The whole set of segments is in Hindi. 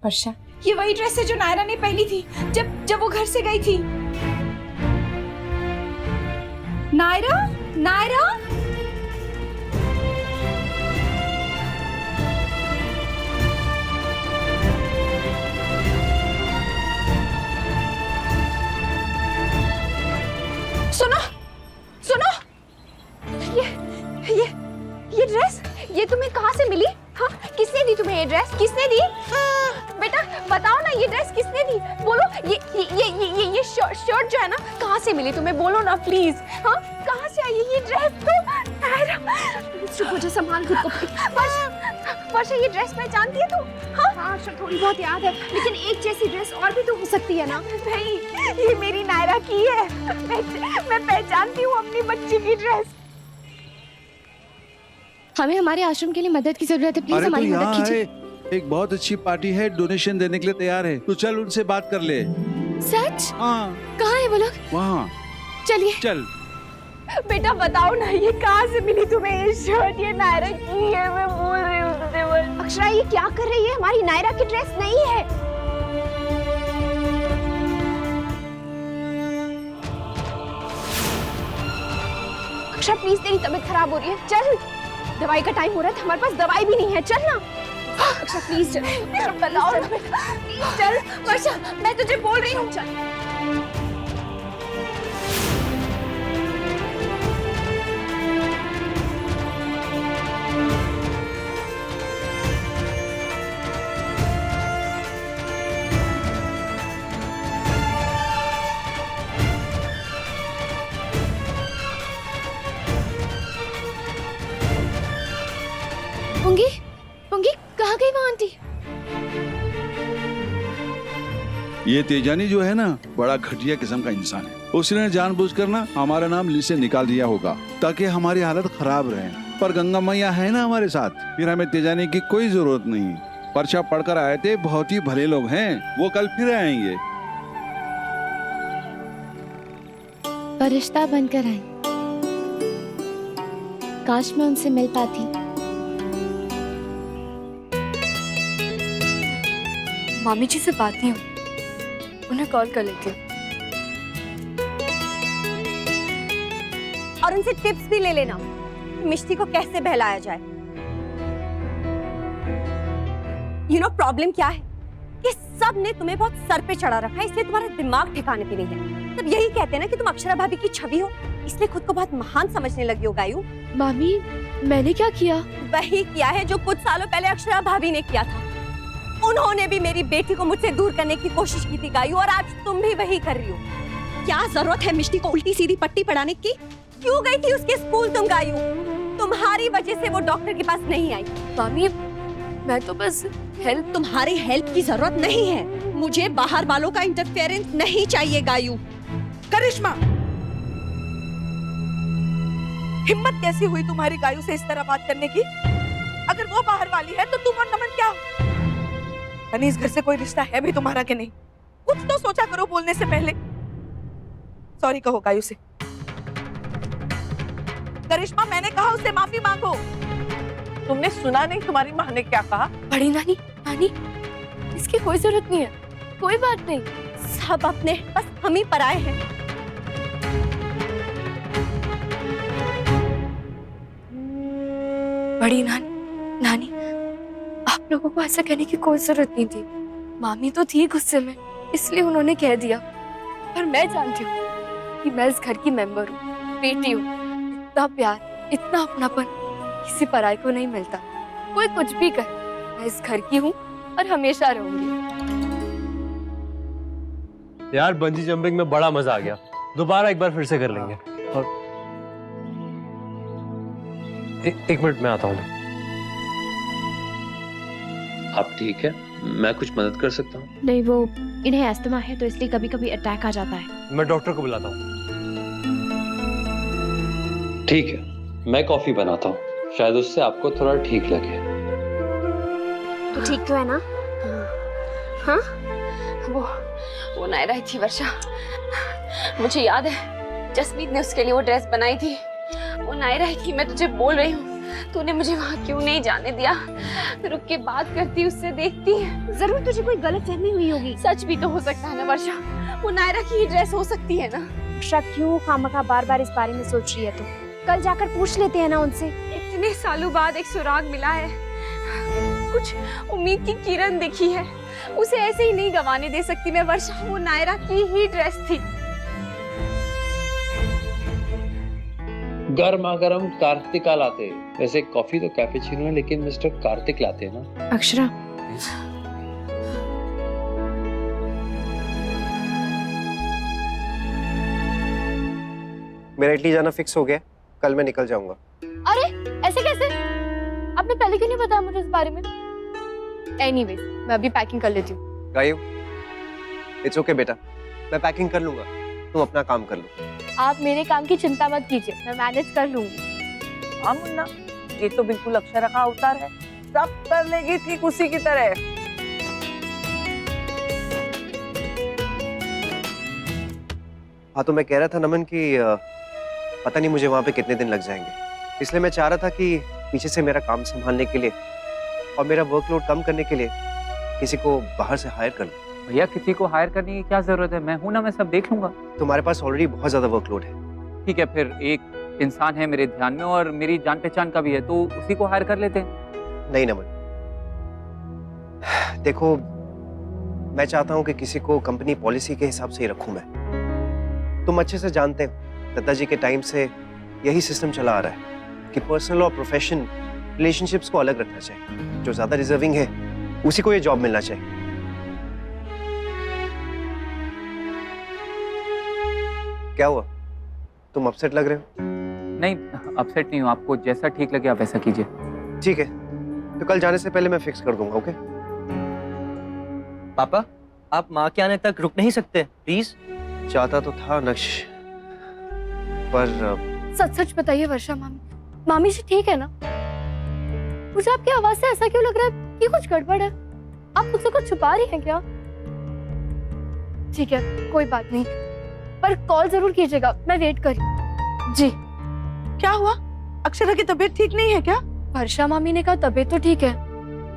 वर्षा, ये वही ड्रेस है जो नायरा ने पहनी थी जब वो घर से गई थी। नायरा, नायरा, सुनो सुनो, ये ड्रेस, ये तुम्हें कहाँ से मिली? हाँ, किसने दी तुम्हें ये ड्रेस? किसने दी? बेटा बताओ ना, ये ड्रेस किसने दी? बोलो। ये शर्ट जो है ना, कहाँ से मिली तुम्हें? बोलो ना प्लीज। हाँ, कहाँ से आई ये ड्रेस? तो चुप हो जा, संभाल खुद को। वर्षा, ये ड्रेस पहचानती है तू? हाँ, थोड़ी बहुत याद है, लेकिन एक जैसी ड्रेस और भी तो हो सकती है ना? नहीं, ये मेरी नायरा की है। मैं पहचानती हूँ अपनी बच्ची की ड्रेस। हमें हमारे आश्रम के लिए मदद की जरूरत है, प्लीज हमारी मदद कीजिए। एक बहुत अच्छी पार्टी है, डोनेशन देने के लिए तैयार है, तो चल उनसे बात कर ले। सच? हाँ। कहाँ है वो लोग? वहाँ। चलिए। चल। बेटा बताओ ना, ये कहाँ से मिली तुम्हें ये शर्ट? ये नायरा की है, मैं बोल रही हूँ तुझे। अक्षरा, ये क्या कर रही है? हमारी नायरा की ड्रेस नहीं है। अक्षरा प्लीज, तेरी तबीयत खराब हो रही है, चल। दवाई का टाइम हो रहा है, हमारे पास दवाई भी नहीं है, चल ना। अक्षरा प्लीज चल, बताओ ना बेटा, प्लीज चल। वर्षा, मैं तुझे बोल रही हूँ, चल। पुंगी, पुंगी, कहाँ गई वो आंटी? ये तेजानी जो है ना, बड़ा घटिया किस्म का इंसान है। उसने जानबूझकर ना हमारा नाम लिस्ट से निकाल दिया होगा ताकि हमारी हालत खराब रहे। पर गंगा मैया है ना हमारे साथ, फिर हमें तेजानी की कोई जरूरत नहीं। पर्चा पढ़कर आए थे, बहुत ही भले लोग हैं, वो कल फिर आएंगे। फरिश्ता बनकर आई, काश मैं उनसे मिल पाती। मामी जी से बात नहीं हुई, उन्हें कॉल कर लेती हूँ। और उनसे टिप्स भी ले लेना, मिष्टी को कैसे बहलाया जाए। यू नो प्रॉब्लम क्या है? कि सब ने तुम्हें बहुत सर पे चढ़ा रखा है, इसलिए तुम्हारा दिमाग ठिकाने पे नहीं है। तब यही कहते हैं ना कि तुम अक्षरा भाभी की छवि हो, इसलिए खुद को बहुत महान समझने लगी हो गायू। मामी, मैंने क्या किया? वही किया है जो कुछ सालों पहले अक्षरा भाभी ने किया था। उन्होंने भी मेरी बेटी को मुझसे दूर करने की कोशिश की थी गायू, और आज तुम भी वही कर रही हो। क्या जरूरत है मिष्टी को उल्टी सीधी पट्टी पढ़ाने की? क्यों गई थी उसके स्कूल तुम गायू? तुम्हारी वजह से वो डॉक्टर के पास नहीं आई। मामी, मैं तो बस हेल्प। तुम्हारी हेल्प की जरूरत नहीं है, मुझे बाहर वालों का इंटरफेरेंस नहीं चाहिए गायू। करिश्मा, हिम्मत कैसी हुई तुम्हारी गायू से इस तरह बात करने की? अगर वो बाहर वाली है तो तुम और नमन क्या हो? यानी इस घर से कोई रिश्ता है भी तुम्हारा कि नहीं? कुछ तो सोचा करो बोलने से पहले। सॉरी कहो गायू से। करिश्मा, मैंने कहा उससे माफी मांगो। तुमने सुना नहीं तुम्हारी माँ ने क्या कहा? बड़ी नानी, नानी, इसकी कोई जरूरत नहीं है, कोई बात नहीं। सब अपने, बस हम ही पराए हैं। बड़ी नानी, नानी, आप लोगों को ऐसा कहने की कोई जरूरत नहीं थी। मामी तो थी गुस्से में, इसलिए उन्होंने कह दिया। पर मैं जानती हूँ कि मैं इस घर की मेंबर हूँ, बेटी हूँ। इतना प्यार, इतना अपनापन किसी पराये को नहीं मिलता। कोई कुछ भी कहे, मैं इस घर की हूँ और हमेशा रहूंगी। यार, बंजी जंपिंग में बड़ा मजा आ गया, दोबारा एक बार फिर से कर लेंगे। और एक मिनट में आता हूँ। आप ठीक है? मैं कुछ मदद कर सकता हूँ? नहीं, वो इन्हें अस्थमा है तो इसलिए कभी कभी अटैक आ जाता है। मैं डॉक्टर को बुलाता हूँ। ठीक है, मैं कॉफी बनाता हूँ, शायद उससे आपको थोड़ा ठीक लगे। तो ठीक तो है ना? हाँ? वो नायरा ही थी वर्षा, मुझे याद है जसमीत ने उसके लिए वो ड्रेस बनाई थी। वो नायरा ही थी, मैं तुझे बोल रही हूँ। तूने मुझे वहाँ क्यों नहीं जाने दिया? रुक के बात करती, उससे देखती। जरूर तुझे कोई गलतफहमी हुई होगी। सच भी तो हो सकता है ना वर्षा, वो नायरा की ही ड्रेस हो सकती है ना। वर्षा क्यों खामखा बार बार इस बारे में सोच रही है तू? कल जाकर पूछ लेते हैं ना उनसे। इतने सालों बाद एक सुराग मिला है, कुछ उम्मीद की किरण दिखी है, उसे ऐसे ही नहीं गंवाने दे सकती मैं वर्षा। वो नायरा की ही ड्रेस थी। गर्मा गर्म कार्तिका लाते। वैसे कॉफी तो कैपेचिनो है, लेकिन मिस्टर कार्तिक लाते हैं ना। अक्षरा, मेरा इटली जाना फिक्स हो गया, कल मैं निकल जाऊंगा। अरे ऐसे कैसे? आपने पहले क्यों नहीं बताया मुझे इस बारे में? एनीवेज, मैं अभी पैकिंग कर लेती हूँ। गायू, इट्स ओके बेटा, मैं पैकिंग कर लूंगा, तुम अपना काम कर लो। आप मेरे काम की चिंता मत कीजिए, मैं मैनेज कर लूंगी। हाँ मुन्ना, ये तो बिल्कुल अक्षरा का अवतार है, सब कर लेगी ठीक उसी की तरह। हाँ तो मैं कह रहा था नमन कि पता नहीं मुझे वहां पे कितने दिन लग जाएंगे, इसलिए मैं चाह रहा था कि पीछे से मेरा काम संभालने के लिए और मेरा वर्कलोड कम करने के लिए किसी को बाहर से हायर कर लूं। भैया किसी को हायर करने की क्या जरूरत है, मैं हूं ना, मैं सब देख लूंगा। तुम्हारे पास ऑलरेडी बहुत ज्यादा वर्कलोड है। ठीक है, फिर एक इंसान है मेरे ध्यान में और मेरी जान पहचान का भी है, तो उसी को हायर कर लेते हैं। नहीं नमन, देखो मैं चाहता हूं कि किसी को कंपनी पॉलिसी के हिसाब से ही रखूं मैं। तुम अच्छे से जानते हो दादाजी के टाइम से यही सिस्टम चला आ रहा है कि पर्सनल और प्रोफेशन रिलेशनशिप्स को अलग रखना चाहिए। जो ज्यादा डिजर्विंग है उसी को ये जॉब मिलना चाहिए। क्या हुआ, तुम अपसेट लग रहे हो? नहीं, अपसेट नहीं हूँ, आपको जैसा ठीक लगे आप वैसा कीजिए। ठीक है, तो कल जाने से पहले मैं फिक्स कर दूंगा। ओके पापा, आप माँ के आने तक रुक नहीं सकते प्लीज? चाहता तो था नक्श, पर सच सच बताइए वर्षा, मामी जी ठीक है ना? मुझे आपकी आवाज से ऐसा क्यों लग रहा है कि कुछ गड़बड़ है? आप मुझसे कुछ छुपा रही हैं क्या? ठीक है, कोई बात नहीं, पर कॉल जरूर कीजिएगा, मैं वेट कर रही। जी। क्या हुआ, अक्षरा की तबीयत ठीक नहीं है क्या? वर्षा मामी ने कहा तबीयत तो ठीक है,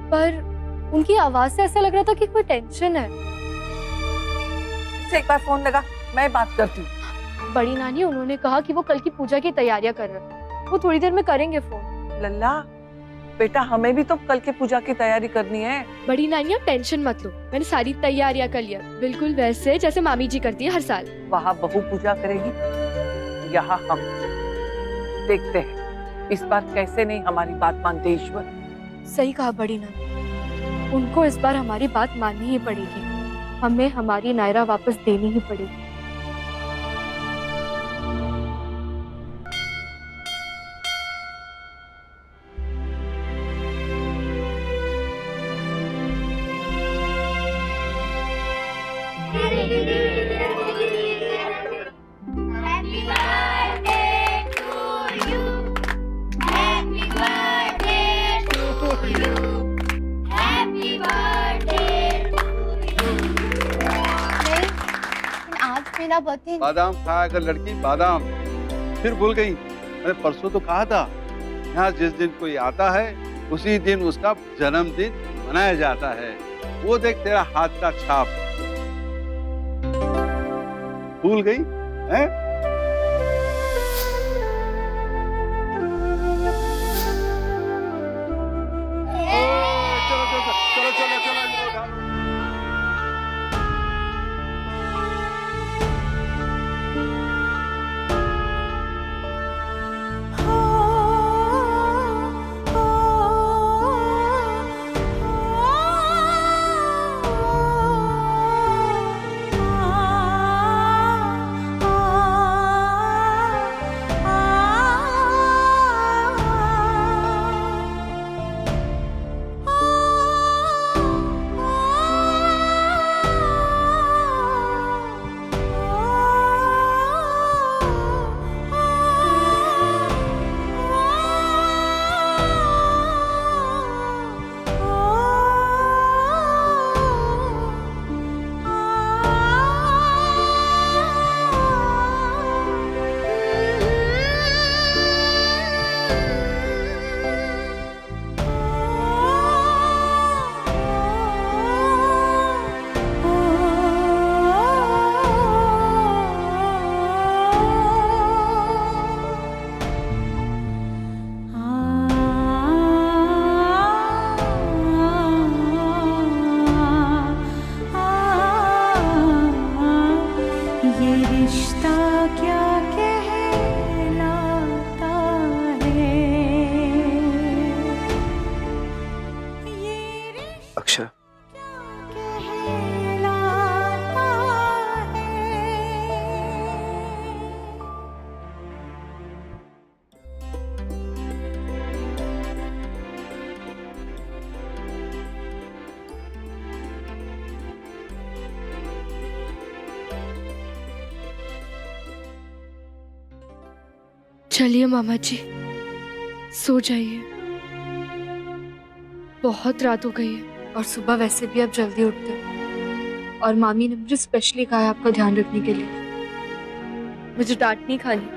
पर उनकी आवाज से ऐसा लग रहा था कि कोई टेंशन है। इसे एक बार फोन लगा, मैं बात करती हूँ। बड़ी नानी, उन्होंने कहा कि वो कल की पूजा की तैयारियां कर रहे हैं, वो थोड़ी देर में करेंगे फोन। लल्ला बेटा, हमें भी तो कल की पूजा की तैयारी करनी है। बड़ी नानी आप टेंशन मत लो, मैंने सारी तैयारियां कर लिया, बिल्कुल वैसे जैसे मामी जी करती है हर साल। वहाँ बहू पूजा करेगी, यहाँ हम। देखते हैं इस बार कैसे नहीं हमारी बात मानते ईश्वर। सही कहा बड़ी नानी, उनको इस बार हमारी बात माननी ही पड़ेगी, हमें हमारी नायरा वापस देनी ही पड़ेगी। बादाम खाया कर लड़की, बादाम। फिर भूल गई? मैंने परसों तो कहा था, यहाँ जिस दिन कोई आता है उसी दिन उसका जन्मदिन मनाया जाता है। वो देख तेरा हाथ का छाप। भूल गई हैं? चलो चलो चलो चलो चलो चलो। आ चलिए मामा जी, सो जाइए। बहुत रात हो गई है और सुबह वैसे भी आप जल्दी उठते हो। और मामी ने मुझे स्पेशली कहा है आपका ध्यान रखने के लिए। मुझे डांट नहीं खानी।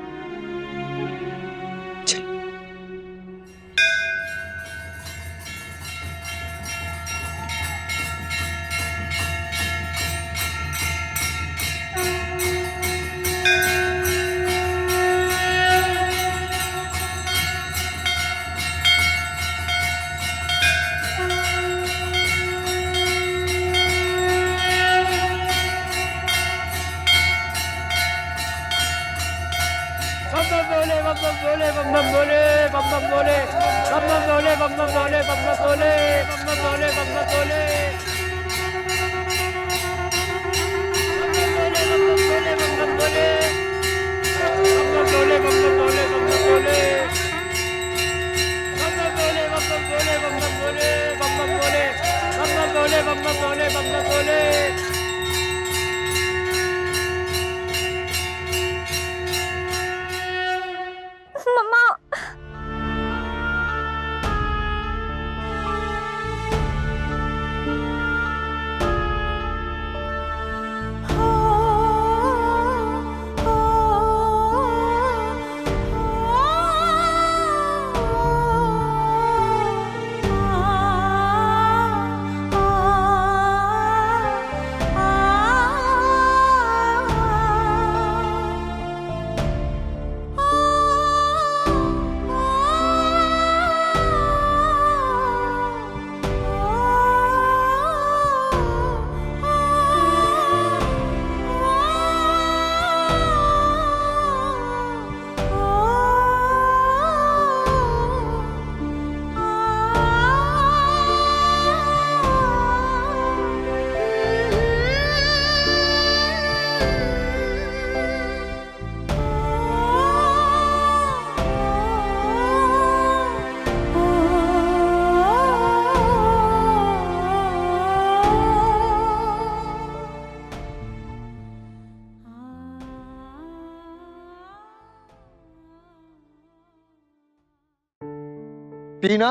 टीना,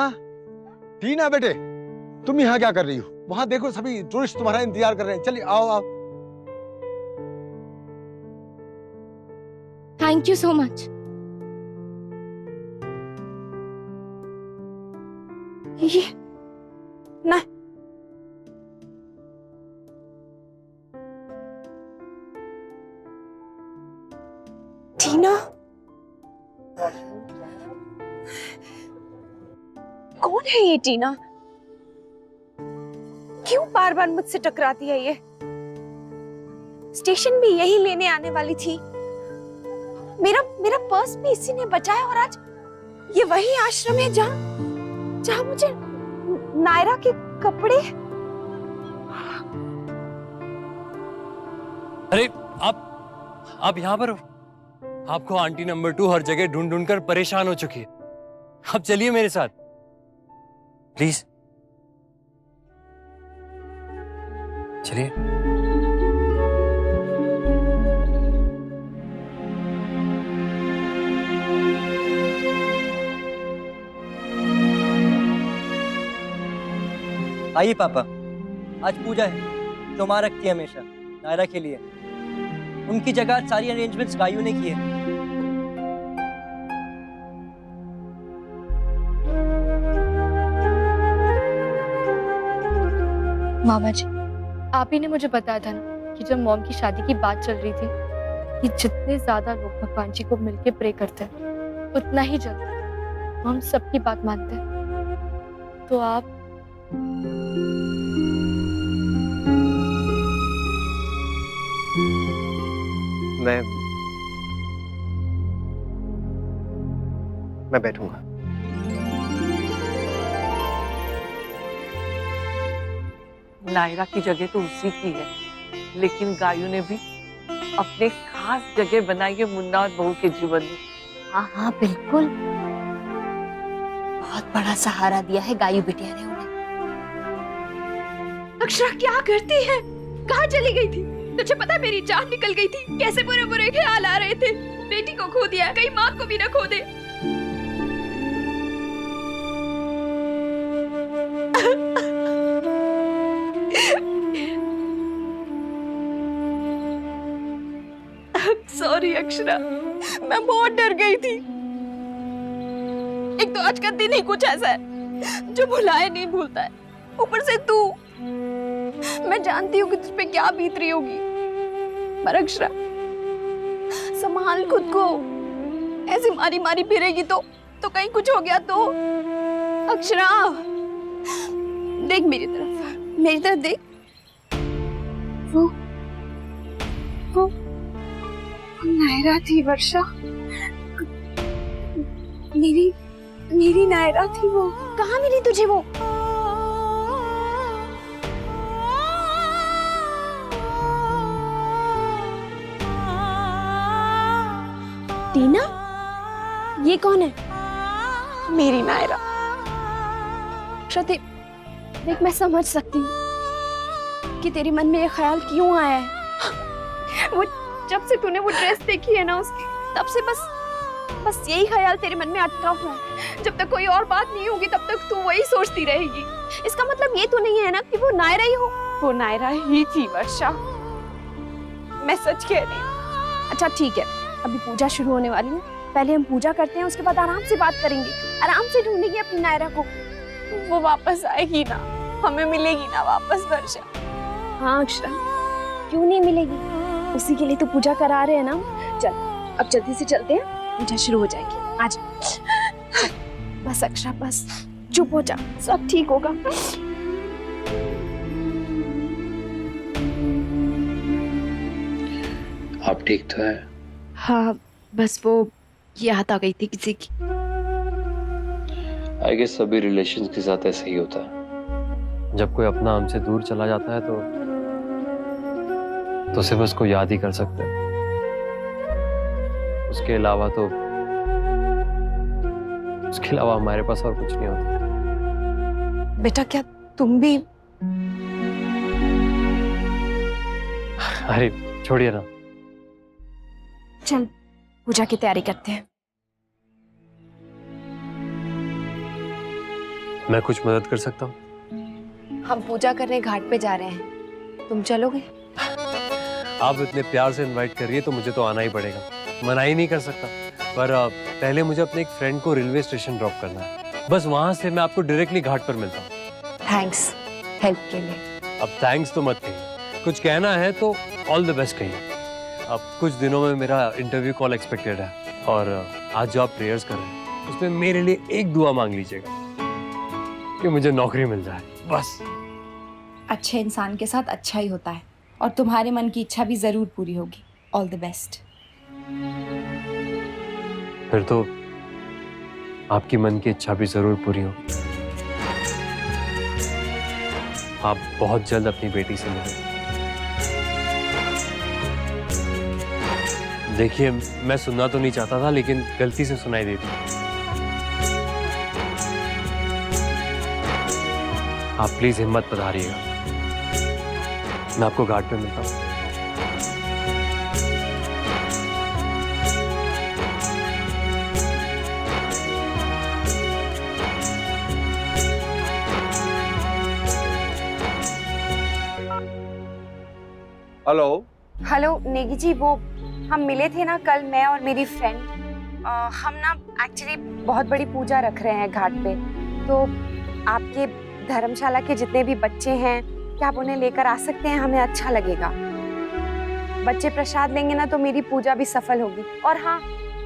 टीना बेटे, तुम यहाँ क्या कर रही हो? वहां देखो सभी टूरिस्ट तुम्हारा इंतजार कर रहे हैं। चलिए आओ आओ। Thank you so much. ये ना टीना, कौन है ये टीना? क्यों बार बार मुझसे टकराती है ये? स्टेशन भी यही लेने आने वाली थी। मेरा पर्स भी इसी ने बचाया और आज ये वही आश्रम है जहाँ मुझे नायरा के कपड़े। अरे आप यहाँ पर हो? आपको आंटी नंबर 2 हर जगह ढूंढ ढूंढ कर परेशान हो चुकी है। आप चलिए मेरे साथ प्लीज, चलिए। आइए पापा, आज पूजा है जो माँ रखती है हमेशा नायरा के लिए। उनकी जगह सारी अरेंजमेंट्स गायू ने की है। मामा जी, आप ही ने मुझे बताया था ना कि जब मॉम की शादी की बात चल रही थी कि जितने ज्यादा लोग भगवान जी को मिलके प्रे करते हैं उतना ही जल्दी हम सबकी बात मानते हैं। तो आप मैं बैठूंगा। नायरा की जगह तो उसी की है, लेकिन गायू ने भी अपने खास जगह बनाई है मुन्ना और बहू के जीवन में। हाँ हाँ बिल्कुल, बहुत बड़ा सहारा दिया है गायू बिटिया ने उन्हें। अक्षरा क्या करती है? कहाँ चली गई थी? तुझे पता है मेरी जान निकल गई थी, कैसे बुरे बुरे ख्याल आ रहे थे। बेटी को खो दिया, कहीं माँ को भी ना खो दे। सॉरी अक्षरा, मैं बहुत डर गई थी। एक तो आज का दिन ही कुछ ऐसा है जो भुलाए नहीं भूलता है, ऊपर से तू। मैं जानती हूँ कि तुझ पे क्या बीत रही होगी, पर अक्षरा संभाल खुद को। ऐसे मारी मारी फिरेगी तो कहीं कुछ हो गया तो। अक्षरा देख मेरी तरफ देख। वो नायरा थी वर्षा, मेरी नायरा थी वो। कहाँ मिली तुझे वो? टीना, ये कौन है? मेरी नायरा। देख मैं समझ सकती हूँ कि तेरे मन में ये ख्याल क्यों आया है। वो जब से तूने वो ड्रेस देखी है ना उसकी, तब से बस यही ख्याल तेरे मन में अटका हुआ है। जब तक कोई और बात नहीं होगी तब तक तू वही सोचती रहेगी। इसका मतलब ये तो नहीं है ना कि वो नायरा ही हो? वो नायरा ही थी वर्षा, मैं सच कह रही हूँ। अच्छा ठीक है, अभी पूजा शुरू होने वाली है, पहले हम पूजा करते हैं, उसके बाद आराम से बात करेंगे, आराम से ढूंढेंगे अपनी नायरा को। वो वापस आएगी ना, हमें मिलेगी ना वापस वर्षा। हाँ अक्षरा, क्यों नहीं मिलेगी? उसी के लिए तो पूजा करा रहे हैं ना। चल अब जल्दी से चलते हैं, पूजा शुरू हो जाएगी। आज बस अक्षरा, बस चुप हो जा, सब ठीक होगा। आप ठीक तो है? हाँ बस वो याद आ गई थी किसी की। आई गेस सभी रिलेशंस के साथ ऐसे ही होता है। जब कोई अपना हमसे दूर चला जाता है तो सिर्फ उसको याद ही कर सकते हैं, उसके अलावा हमारे पास और कुछ नहीं होता। बेटा क्या तुम भी? अरे छोड़िए ना, चल पूजा की तैयारी करते हैं। मैं कुछ मदद कर सकता हूँ? हम पूजा करने घाट पे जा रहे हैं, तुम चलोगे? आप इतने प्यार से इनवाइट कर रही है तो मुझे तो आना ही पड़ेगा, मना ही नहीं कर सकता। पर पहले मुझे अपने एक फ्रेंड को रेलवे स्टेशन ड्रॉप करना है, बस वहां से मैं आपको डायरेक्टली घाट पर मिलता हूँ। थैंक्स हेल्प के लिए। अब थैंक्स तो मत कहिए, कुछ कहना है तो ऑल द बेस्ट कहिए। अब कुछ दिनों में मेरा इंटरव्यू कॉल एक्सपेक्टेड है, और आज जो आप प्रेयर्स कर रहे हैं उसमें मेरे लिए एक दुआ मांग लीजिएगा कि मुझे नौकरी मिल जाए, बस। अच्छे इंसान के साथ अच्छा ही होता है, और तुम्हारे मन की इच्छा भी जरूर पूरी होगी। All the best. फिर तो आपकी मन की इच्छा भी जरूर पूरी होगी। आप बहुत जल्द अपनी बेटी से मिलें। देखिए मैं सुनना तो नहीं चाहता था, लेकिन गलती से सुनाई देती। आप प्लीज हिम्मत मत हारिएगा, मैं आपको घाट पे मिलता हूँ। हेलो नेगी जी, वो हम मिले थे ना कल, मैं और मेरी फ्रेंड। हम ना एक्चुअली बहुत बड़ी पूजा रख रहे हैं घाट पे, तो आपके धर्मशाला के जितने भी बच्चे हैं क्या आप उन्हें लेकर आ सकते हैं? हमें अच्छा लगेगा। बच्चे प्रसाद लेंगे ना तो मेरी पूजा भी सफल होगी। और हाँ,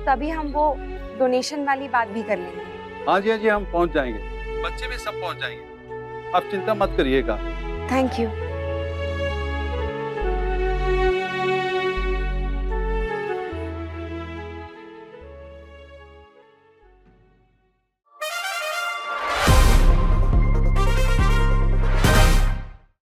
तभी हम वो डोनेशन वाली बात भी कर लेंगे। हाँ जी, हम पहुंच जाएंगे, बच्चे भी सब पहुंच जाएंगे, आप चिंता मत करिएगा। Thank you.